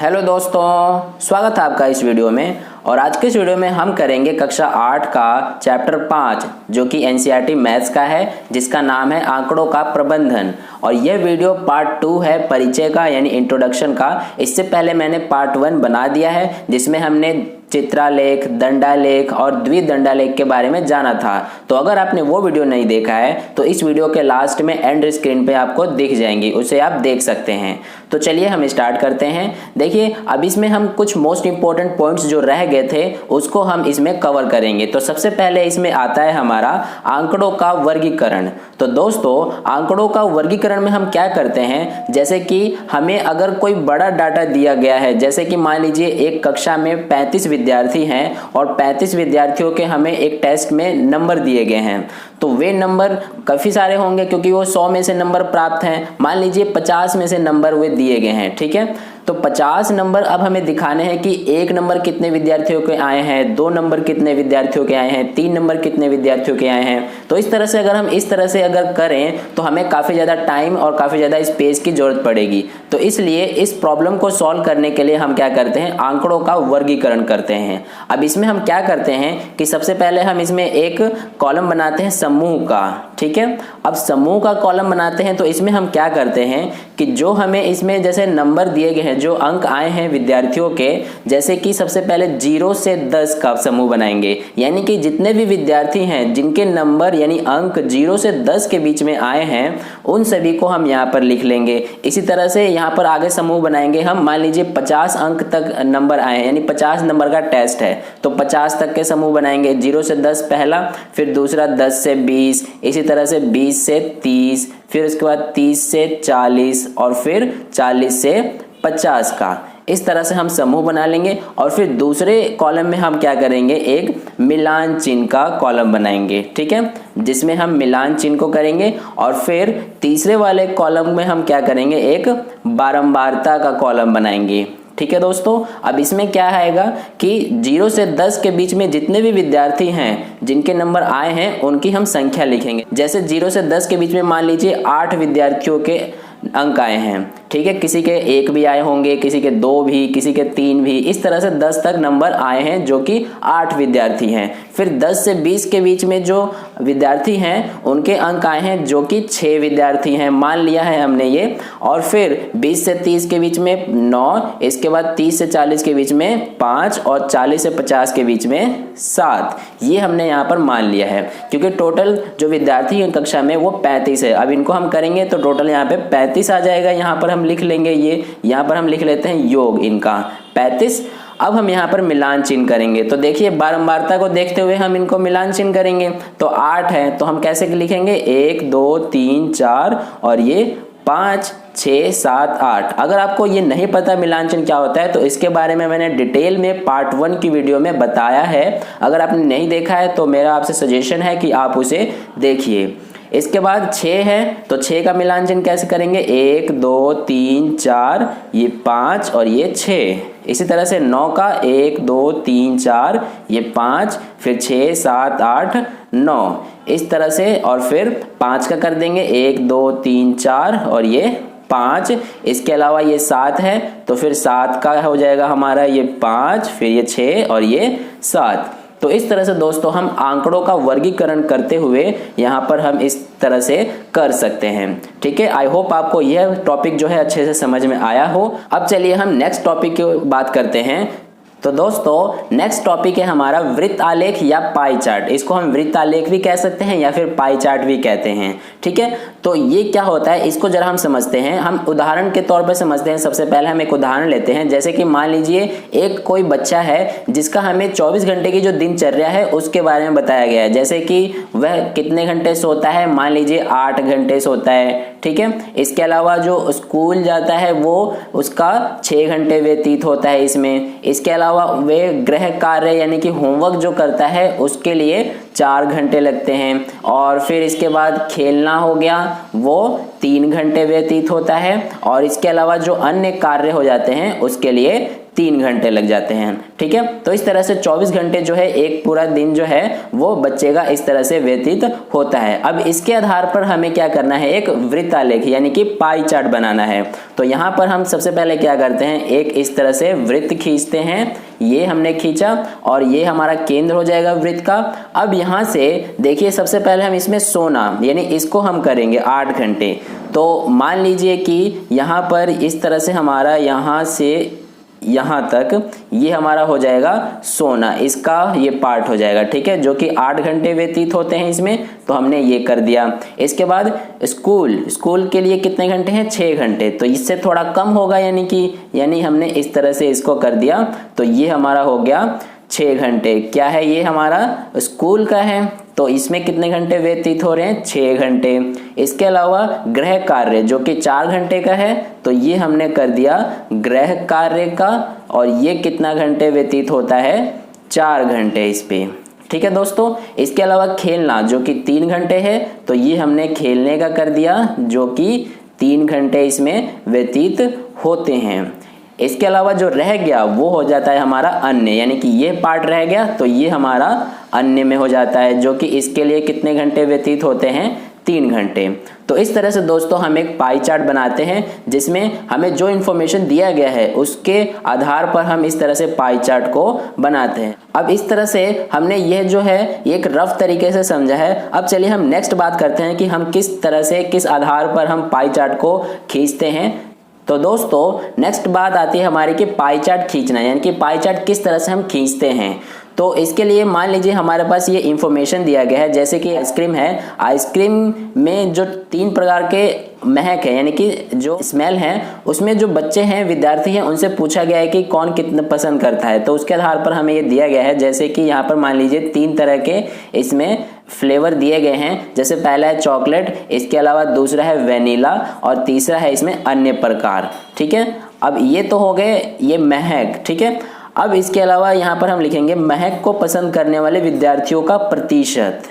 Hello दोस्तों, स्वागत है आपका इस वीडियो में। और आज के इस वीडियो में हम करेंगे कक्षा 8 का चैप्टर 5 जो कि एनसीईआरटी मैथ्स का है, जिसका नाम है आंकड़ों का प्रबंधन। और यह वीडियो पार्ट 2 है परिचय का, यानी इंट्रोडक्शन का। इससे पहले मैंने पार्ट 1 बना दिया है, जिसमें हमने चित्रालेख, दंडालेख और द्विदंडालेख के बारे में जाना था। तो अगर आपने वो वीडियो नहीं देखा है तो इस वीडियो के लास्ट में एंड स्क्रीन पे आपको दिख जाएंगी, उसे आप देख सकते हैं। तो चलिए हम स्टार्ट करते हैं। देखिए, अब इसमें हम कुछ मोस्ट इंपॉर्टेंट पॉइंट्स जो रह गए थे उसको हम इसमें कवर करेंगे। तो सबसे पहले इसमें आता है हमारा आंकड़ों का वर्गीकरण। तो दोस्तों, आंकड़ों का वर्गीकरण में हम क्या करते हैं, जैसे कि हमें अगर कोई बड़ा डाटा दिया गया है, जैसे कि मान लीजिए एक कक्षा में 35 विद्यार्थी हैं और 35 विद्यार्थियों के हमें एक टेस्ट में नंबर दिए गए हैं। तो वे नंबर काफ़ी सारे होंगे क्योंकि वो 100 में से नंबर प्राप्त हैं। मान लीजिए 50 में से नंबर वे दिए गए हैं, ठीक है। तो 50 नंबर अब हमें दिखाने हैं कि 1 नंबर कितने विद्यार्थियों के आए हैं, 2 नंबर कितने विद्यार्थियों के आए हैं, 3 नंबर कितने विद्यार्थियों के आए हैं। तो इस तरह से अगर हम इस तरह से अगर करें तो हमें काफ़ी ज़्यादा टाइम और काफ़ी ज़्यादा स्पेस की जरूरत पड़ेगी। तो इसलिए इस प्रॉब्लम को सॉल्व करने के लिए हम क्या करते हैं, आंकड़ों का वर्गीकरण करते हैं। अब इसमें हम क्या करते हैं कि सबसे पहले हम इसमें एक कॉलम बनाते हैं समूह का, ठीक है। अब समूह का कॉलम बनाते हैं तो इसमें हम क्या करते हैं कि जो हमें इसमें जैसे नंबर दिए गए हैं, जो अंक आए हैं विद्यार्थियों के, जैसे कि सबसे पहले 0 से 10 का समूह बनाएंगे, यानी कि जितने भी विद्यार्थी हैं जिनके नंबर यानी अंक 0 से 10 के बीच में आए हैं उन सभी को हम यहाँ पर लिख लेंगे। इसी तरह से यहाँ पर आगे समूह बनाएंगे हम। मान लीजिए 50 अंक तक नंबर आए हैं, यानी 50 नंबर का टेस्ट है, तो 50 तक के समूह बनाएंगे। 0 से 10 पहला, फिर दूसरा 10 से 20, इसी तरह से 20 से 30, फिर उसके बाद 30 से 40 और फिर 40 से 50 का। इस तरह से हम समूह बना लेंगे। और फिर दूसरे कॉलम में हम क्या करेंगे, एक मिलान चिन्ह का कॉलम बनाएंगे, ठीक है, जिसमें हम मिलान चिन्ह को करेंगे। और फिर तीसरे वाले कॉलम में हम क्या करेंगे, एक बारंबारता का कॉलम बनाएंगे, ठीक है दोस्तों। अब इसमें क्या आएगा कि 0 से 10 के बीच में जितने भी विद्यार्थी हैं जिनके नंबर आए हैं उनकी हम संख्या लिखेंगे। जैसे 0 से 10 के बीच में मान लीजिए 8 विद्यार्थियों के अंक आए हैं, ठीक है। किसी के 1 भी आए होंगे, किसी के 2 भी, किसी के 3 भी, इस तरह से 10 तक नंबर आए हैं जो कि 8 विद्यार्थी हैं। फिर 10 से 20 के बीच में जो विद्यार्थी हैं उनके अंक आए हैं जो कि 6 विद्यार्थी हैं, मान लिया है हमने ये। और फिर 20 से 30 के बीच में 9, इसके बाद 30 से 40 के बीच में 5 और 40 से 50 के बीच में 7। ये हमने यहाँ पर मान लिया है क्योंकि टोटल जो विद्यार्थी हैं कक्षा में वो 35 है। अब इनको हम करेंगे तो टोटल यहाँ पे 35 आ जाएगा। यहाँ पर हम लिख लेंगे, ये यहाँ पर हम लिख लेते हैं योग इनका 35। अब हम यहाँ पर मिलान चिन्ह करेंगे। तो देखिए, बारंबारता को देखते हुए हम इनको मिलान चिन्ह करेंगे। तो 8 है तो हम कैसे लिखेंगे, 1 2 3 4 और ये 5 6 7 8। अगर आपको ये नहीं पता मिलान चिन्ह क्या होता है तो इसके बारे में मैंने डिटेल में पार्ट 1 की वीडियो में बताया है। अगर आपने नहीं देखा है तो मेरा आपसे सजेशन है कि आप उसे देखिए। इसके बाद 6 है तो 6 का मिलान चिन्ह कैसे करेंगे, 1 2 3 4, ये 5 और ये 6। इसी तरह से 9 का 1 2 3 4, ये 5, फिर 6 7 8 9, इस तरह से। और फिर 5 का कर देंगे 1 2 3 4 और ये 5। इसके अलावा ये 7 है तो फिर 7 का हो जाएगा हमारा ये 5, फिर ये 6 और ये 7। तो इस तरह से दोस्तों हम आंकड़ों का वर्गीकरण करते हुए यहाँ पर हम इस तरह से कर सकते हैं, ठीक है। आई होप आपको यह टॉपिक जो है अच्छे से समझ में आया हो। अब चलिए हम नेक्स्ट टॉपिक की बात करते हैं। तो दोस्तों, नेक्स्ट टॉपिक है हमारा वृत्त आलेख या पाई चार्ट। इसको हम वृत्त आलेख भी कह सकते हैं या फिर पाई चार्ट भी कहते हैं, ठीक है। तो ये क्या होता है, इसको जरा हम समझते हैं। हम उदाहरण के तौर पर समझते हैं। सबसे पहले हम एक उदाहरण लेते हैं। जैसे कि मान लीजिए एक कोई बच्चा है जिसका हमें 24 घंटे की जो दिनचर्या है उसके बारे में बताया गया है। जैसे कि वह कितने घंटे सोता है, मान लीजिए 8 घंटे सोता है, ठीक है। इसके अलावा जो स्कूल जाता है वो उसका 6 घंटे व्यतीत होता है इसमें। इसके अलावा वे गृह कार्य यानी कि होमवर्क जो करता है उसके लिए 4 घंटे लगते हैं। और फिर इसके बाद खेलना हो गया, वो 3 घंटे व्यतीत होता है। और इसके अलावा जो अन्य कार्य हो जाते हैं उसके लिए 3 घंटे लग जाते हैं। ठीक है, तो इस तरह से 24 घंटे जो है एक पूरा दिन जो है वो बच्चे का इस तरह से व्यतीत होता है। अब इसके आधार पर हमें क्या करना है, एक वृत्तालेख यानी कि पाई चार्ट बनाना है। तो यहाँ पर हम सबसे पहले क्या करते हैं, एक इस तरह से वृत्त खींचते हैं। ये हमने खींचा और ये हमारा केंद्र हो जाएगा वृत्त का। अब यहाँ से देखिए सबसे पहले हम इसमें सोना यानी इसको हम करेंगे 8 घंटे। तो मान लीजिए कि यहाँ पर इस तरह से हमारा यहाँ से यहाँ तक ये हमारा हो जाएगा सोना, इसका ये पार्ट हो जाएगा। ठीक है, जो कि 8 घंटे व्यतीत होते हैं इसमें, तो हमने ये कर दिया। इसके बाद स्कूल के लिए कितने घंटे हैं, 6 घंटे, तो इससे थोड़ा कम होगा यानी हमने इस तरह से इसको कर दिया। तो ये हमारा हो गया 6 घंटे। क्या है, ये हमारा स्कूल का है, तो इसमें कितने घंटे व्यतीत हो रहे हैं, 6 घंटे। इसके अलावा गृह कार्य जो कि 4 घंटे का है, तो ये हमने कर दिया गृह कार्य का, और ये कितना घंटे व्यतीत होता है, 4 घंटे इस पे। ठीक है दोस्तों, इसके अलावा खेलना जो कि 3 घंटे है, तो ये हमने खेलने का कर दिया जो कि 3 घंटे इसमें व्यतीत होते हैं। इसके अलावा जो रह गया वो हो जाता है हमारा अन्य, यानी कि ये पार्ट रह गया तो ये हमारा अन्य में हो जाता है, जो कि इसके लिए कितने घंटे व्यतीत होते हैं, 3 घंटे। तो इस तरह से दोस्तों हम एक पाई चार्ट बनाते हैं जिसमें हमें जो इन्फॉर्मेशन दिया गया है उसके आधार पर हम इस तरह से पाई चार्ट को बनाते हैं। अब इस तरह से हमने यह जो है एक रफ तरीके से समझा है। अब चलिए हम नेक्स्ट बात करते हैं कि हम किस तरह से किस आधार पर हम पाई चार्ट को खींचते हैं। तो दोस्तों नेक्स्ट बात आती है हमारी कि पाई चार्ट खींचना, यानी कि पाई चार्ट किस तरह से हम खींचते हैं। तो इसके लिए मान लीजिए हमारे पास ये इंफॉर्मेशन दिया गया है, जैसे कि आइसक्रीम है, आइसक्रीम में जो 3 प्रकार के महक है यानी कि जो स्मेल है, उसमें जो बच्चे हैं, विद्यार्थी हैं, उनसे पूछा गया है कि कौन कितना पसंद करता है। तो उसके आधार पर हमें ये दिया गया है, जैसे कि यहाँ पर मान लीजिए 3 तरह के इसमें फ्लेवर दिए गए हैं। जैसे पहला है चॉकलेट, इसके अलावा दूसरा है वेनिला और तीसरा है इसमें अन्य प्रकार। ठीक है, अब ये तो हो गए ये महक। ठीक है, अब इसके अलावा यहाँ पर हम लिखेंगे महक को पसंद करने वाले विद्यार्थियों का प्रतिशत,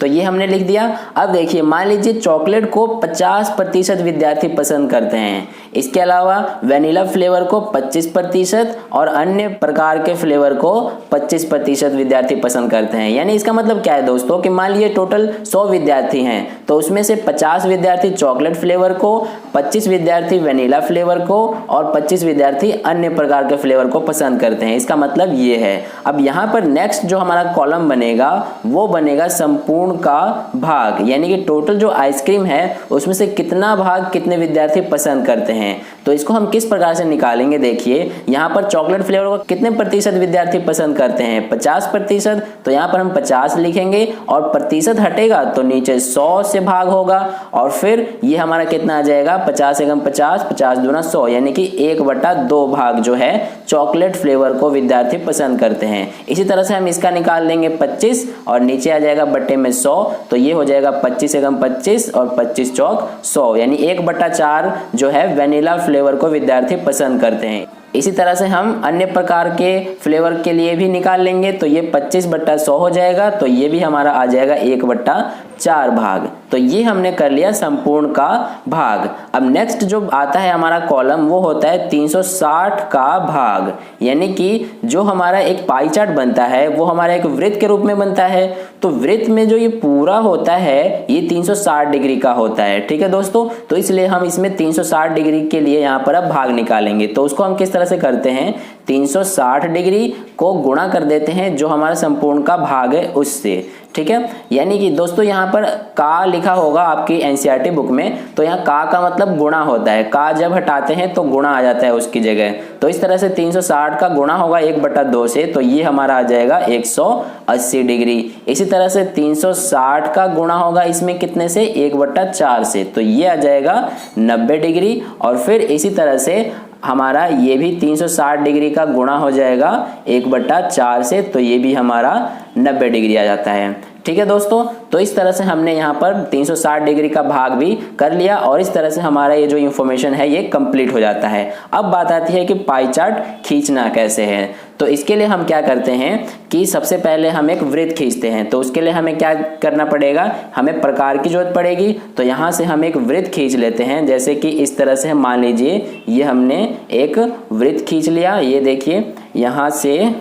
तो ये हमने लिख दिया। अब देखिए मान लीजिए चॉकलेट को 50% विद्यार्थी पसंद करते हैं, इसके अलावा वेनिला फ्लेवर को 25% और अन्य प्रकार के फ्लेवर को 25% विद्यार्थी पसंद करते हैं। यानी इसका मतलब क्या है दोस्तों कि मान लीजिए टोटल 100 विद्यार्थी हैं, तो उसमें से 50 विद्यार्थी चॉकलेट फ्लेवर को, 25 विद्यार्थी वेनिला फ्लेवर को और 25 विद्यार्थी अन्य प्रकार के फ्लेवर को पसंद करते हैं। इसका मतलब ये है। अब यहाँ पर नेक्स्ट जो हमारा कॉलम बनेगा वो बनेगा संपूर्ण का भाग, यानी कि टोटल जो आइसक्रीम है उसमें से कितना भाग कितने विद्यार्थी पसंद करते हैं। तो इसको हम किस प्रकार से निकालेंगे, देखिए यहाँ पर चॉकलेट फ्लेवर को कितने प्रतिशत विद्यार्थी पसंद करते हैं, 50%, तो यहाँ पर हम 50 लिखेंगे और प्रतिशत हटेगा तो नीचे 100 से भाग होगा और फिर ये हमारा कितना आ जाएगा, 50 एकम 50, 50 दूना 100, यानी कि 1/2 भाग जो है चॉकलेट फ्लेवर को विद्यार्थी पसंद करते हैं। इसी तरह से हम इसका निकाल लेंगे 25 और नीचे आ जाएगा बट्टे में 100, तो ये हो जाएगा 25 एकम 25 और 25 चौक 100, यानी 1/4 जो है वेनिला फ्लेवर को विद्यार्थी पसंद करते हैं। इसी तरह से हम अन्य प्रकार के फ्लेवर के लिए भी निकाल लेंगे, तो ये 25/100 हो जाएगा, तो ये भी हमारा आ जाएगा 1/4 भाग। तो ये हमने कर लिया संपूर्ण का भाग। अब नेक्स्ट जो आता है हमारा कॉलम वो होता है 360 का भाग, यानी कि जो हमारा एक पाई चार्ट बनता है वो हमारा एक वृत्त के रूप में बनता है। तो वृत्त में जो ये पूरा होता है ये 360 डिग्री का होता है। ठीक है दोस्तों, तो इसलिए हम इसमें 360 डिग्री के लिए यहाँ पर अब भाग निकालेंगे। तो उसको हम किस तरह से करते हैं, 360 डिग्री को गुणा कर देते हैं जो हमारा संपूर्ण का भाग है उससे। ठीक है, यानी कि दोस्तों यहाँ पर का लिखा होगा आपकी एनसीईआरटी बुक में, तो यहाँ का मतलब गुणा होता है, का जब हटाते हैं तो गुणा आ जाता है उसकी जगह। तो इस तरह से 360 का गुणा होगा 1/2 से, तो ये हमारा आ जाएगा 180 डिग्री। इसी तरह से 360 का गुणा होगा इसमें कितने से, 1/4 से, तो ये आ जाएगा 90 डिग्री। और फिर इसी तरह से हमारा ये भी 360 डिग्री का गुणा हो जाएगा 1/4 से, तो ये भी हमारा 90 डिग्री आ जाता है। ठीक है दोस्तों, तो इस तरह से हमने यहाँ पर 360 डिग्री का भाग भी कर लिया और इस तरह से हमारा ये जो इंफॉर्मेशन है ये कंप्लीट हो जाता है। अब बात आती है कि पाई चार्ट खींचना कैसे है। तो इसके लिए हम क्या करते हैं कि सबसे पहले हम एक वृत्त खींचते हैं। तो उसके लिए हमें क्या करना पड़ेगा, हमें प्रकार की जरूरत पड़ेगी। तो यहाँ से हम एक वृत्त खींच लेते हैं, जैसे कि इस तरह से मान लीजिए ये हमने एक वृत्त खींच लिया। ये देखिए यहाँ से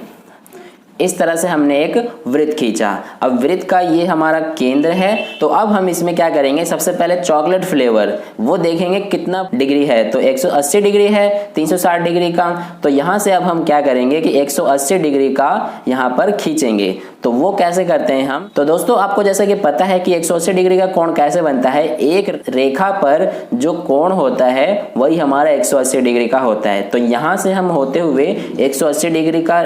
इस तरह से हमने एक वृत्त खींचा। अब वृत्त का ये हमारा केंद्र है। तो अब हम इसमें क्या करेंगे, सबसे पहले चॉकलेट फ्लेवर वो देखेंगे कितना डिग्री है। तो 180 डिग्री है 360 डिग्री का। तो यहाँ से अब हम क्या करेंगे कि 180 डिग्री का यहाँ पर खींचेंगे। तो वो कैसे करते हैं हम, तो दोस्तों आपको जैसा कि पता है कि 180 डिग्री का कोण कैसे बनता है, एक रेखा पर जो कोण होता है वही हमारा 180 डिग्री का होता है। तो यहाँ से हम होते हुए 180 डिग्री का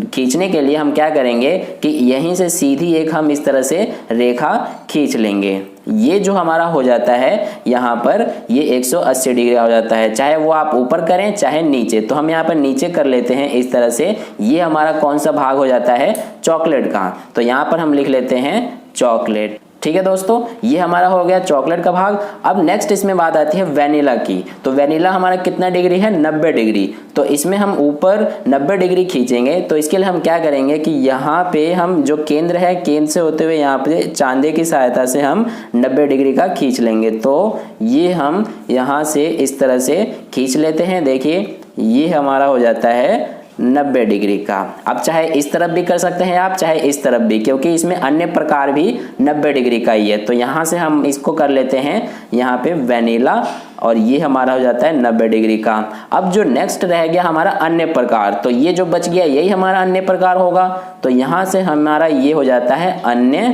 खींचने के लिए हम क्या करेंगे कि यहीं से सीधी एक हम इस तरह से रेखा खींच लेंगे। ये जो हमारा हो जाता है यहाँ पर ये 180 डिग्री हो जाता है, चाहे वो आप ऊपर करें चाहे नीचे। तो हम यहाँ पर नीचे कर लेते हैं इस तरह से। ये हमारा कौन सा भाग हो जाता है, चॉकलेट का। तो यहाँ पर हम लिख लेते हैं चॉकलेट। ठीक है दोस्तों, ये हमारा हो गया चॉकलेट का भाग। अब नेक्स्ट इसमें बात आती है वेनिला की। तो वेनिला हमारा कितना डिग्री है, 90 डिग्री। तो इसमें हम ऊपर 90 डिग्री खींचेंगे। तो इसके लिए हम क्या करेंगे कि यहाँ पे हम जो केंद्र है, केंद्र से होते हुए यहाँ पे चांदे की सहायता से हम 90 डिग्री का खींच लेंगे। तो ये हम यहाँ से इस तरह से खींच लेते हैं। देखिए ये हमारा हो जाता है 90 डिग्री का। अब चाहे इस तरफ भी कर सकते हैं आप, चाहे इस तरफ भी, क्योंकि इसमें अन्य प्रकार भी 90 डिग्री का ही है। तो यहाँ से हम इसको कर लेते हैं यहाँ पे वेनिला और ये हमारा हो जाता है 90 डिग्री का। अब जो नेक्स्ट रह गया हमारा अन्य प्रकार, तो ये जो बच गया यही हमारा अन्य प्रकार होगा। तो यहाँ से हमारा ये हो जाता है अन्य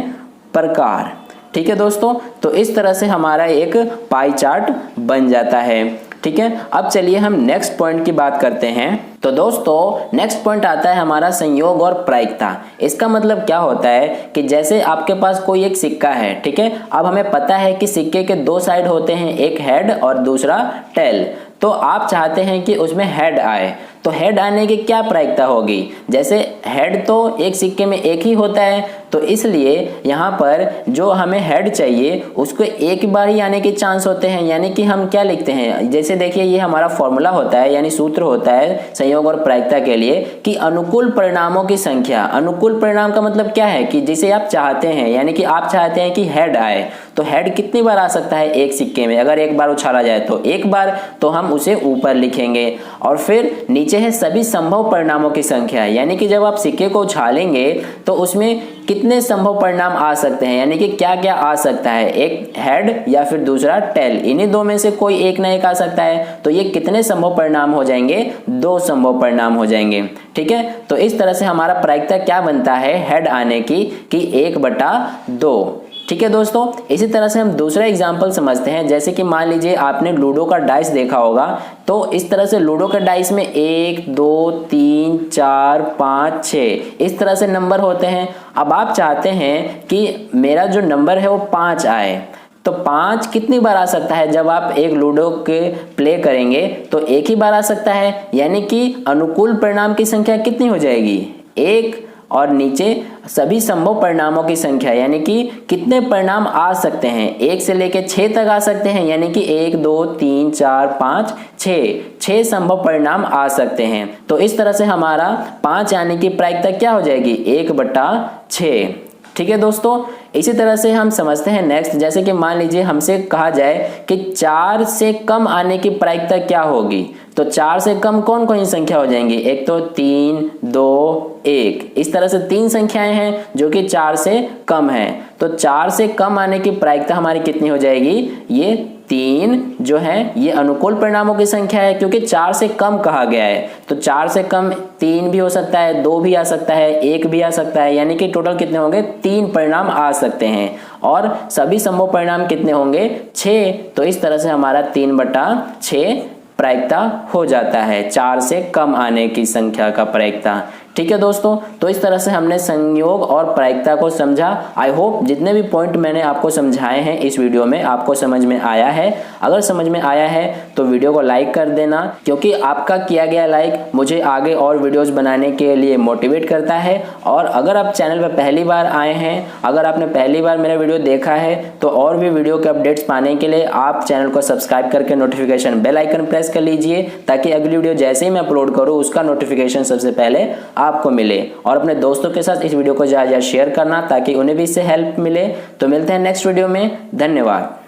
प्रकार। ठीक है दोस्तों, तो इस तरह से हमारा एक पाई चार्ट बन जाता है। ठीक है, अब चलिए हम नेक्स्ट पॉइंट की बात करते हैं। तो दोस्तों नेक्स्ट पॉइंट आता है हमारा संयोग और प्रायिकता। इसका मतलब क्या होता है कि जैसे आपके पास कोई एक सिक्का है, ठीक है। अब हमें पता है कि सिक्के के दो साइड होते हैं, एक हेड और दूसरा टेल। तो आप चाहते हैं कि उसमें हेड आए, तो हेड आने की क्या प्रायिकता होगी, जैसे हेड तो एक सिक्के में एक ही होता है। तो इसलिए यहाँ पर जो हमें हेड चाहिए उसको एक बार ही आने के चांस होते हैं। यानी कि हम क्या लिखते हैं, जैसे देखिए ये हमारा फॉर्मूला होता है, यानी सूत्र होता है संयोग और प्रायिकता के लिए कि अनुकूल परिणामों की संख्या। अनुकूल परिणाम का मतलब क्या है कि जिसे आप चाहते हैं, यानी कि आप चाहते हैं कि हेड आए, तो हेड कितनी बार आ सकता है एक सिक्के में, अगर एक बार उछाला जाए तो एक बार, तो हम उसे ऊपर लिखेंगे। और फिर नीचे है सभी संभव परिणामों की संख्या, यानी कि जब आप सिक्के को उछालेंगे तो उसमें कितने संभव परिणाम आ सकते हैं, यानी कि क्या क्या आ सकता है, एक हेड या फिर दूसरा टेल, इन्हीं दो में से कोई एक ना एक आ सकता है। तो ये कितने संभव परिणाम हो जाएंगे, दो संभव परिणाम हो जाएंगे। ठीक है, तो इस तरह से हमारा प्रायिकता क्या बनता है हेड आने की कि 1/2। ठीक है दोस्तों, इसी तरह से हम दूसरा एग्जाम्पल समझते हैं। जैसे कि मान लीजिए आपने लूडो का डाइस देखा होगा, तो इस तरह से लूडो का डाइस में 1 2 3 4 5 6 इस तरह से नंबर होते हैं। अब आप चाहते हैं कि मेरा जो नंबर है वो 5 आए, तो 5 कितनी बार आ सकता है, जब आप एक लूडो के प्ले करेंगे तो एक ही बार आ सकता है। यानी कि अनुकूल परिणाम की संख्या कितनी हो जाएगी, 1, और नीचे सभी संभव परिणामों की संख्या, यानी कि कितने परिणाम आ सकते हैं, 1 से लेकर 6 तक आ सकते हैं। यानी कि 1 2 3 4 5 6 संभव परिणाम आ सकते हैं। तो इस तरह से हमारा 5 आने की प्रायिकता क्या हो जाएगी, 1/6। ठीक है दोस्तों, इसी तरह से हम समझते हैं नेक्स्ट। जैसे कि मान लीजिए हमसे कहा जाए कि 4 से कम आने की प्रायिकता क्या होगी, तो 4 से कम कौन कौन सी संख्या हो जाएंगी, एक तो 3 2 1, इस तरह से 3 संख्याएं हैं जो कि 4 से कम है। तो 4 से कम आने की प्रायिकता हमारी कितनी हो जाएगी, ये 3 जो है ये अनुकूल परिणामों की संख्या है, क्योंकि 4 से कम कहा गया है। तो 4 से कम 3 भी हो सकता है, 2 भी आ सकता है, 1 भी आ सकता है, यानी कि टोटल कितने होंगे, 3 परिणाम आ सकते हैं। और सभी संभव परिणाम कितने होंगे, 6। तो इस तरह से हमारा 3/6 प्रायिकता हो जाता है, 4 से कम आने की संख्या का प्रायिकता। ठीक है दोस्तों, तो इस तरह से हमने संयोग और प्रायिकता को समझा। आई होप जितने भी पॉइंट मैंने आपको समझाए हैं इस वीडियो में आपको समझ में आया है। अगर समझ में आया है तो वीडियो को लाइक कर देना, क्योंकि आपका किया गया लाइक मुझे आगे और वीडियोस बनाने के लिए मोटिवेट करता है। और अगर आप चैनल पर पहली बार आए हैं, अगर आपने पहली बार मेरा वीडियो देखा है, तो और भी वीडियो के अपडेट्स पाने के लिए आप चैनल को सब्सक्राइब करके नोटिफिकेशन बेल आइकन प्रेस कर लीजिए, ताकि अगली वीडियो जैसे ही मैं अपलोड करूँ उसका नोटिफिकेशन सबसे पहले आपको मिले। और अपने दोस्तों के साथ इस वीडियो को ज़्यादा शेयर करना ताकि उन्हें भी इससे हेल्प मिले। तो मिलते हैं नेक्स्ट वीडियो में, धन्यवाद।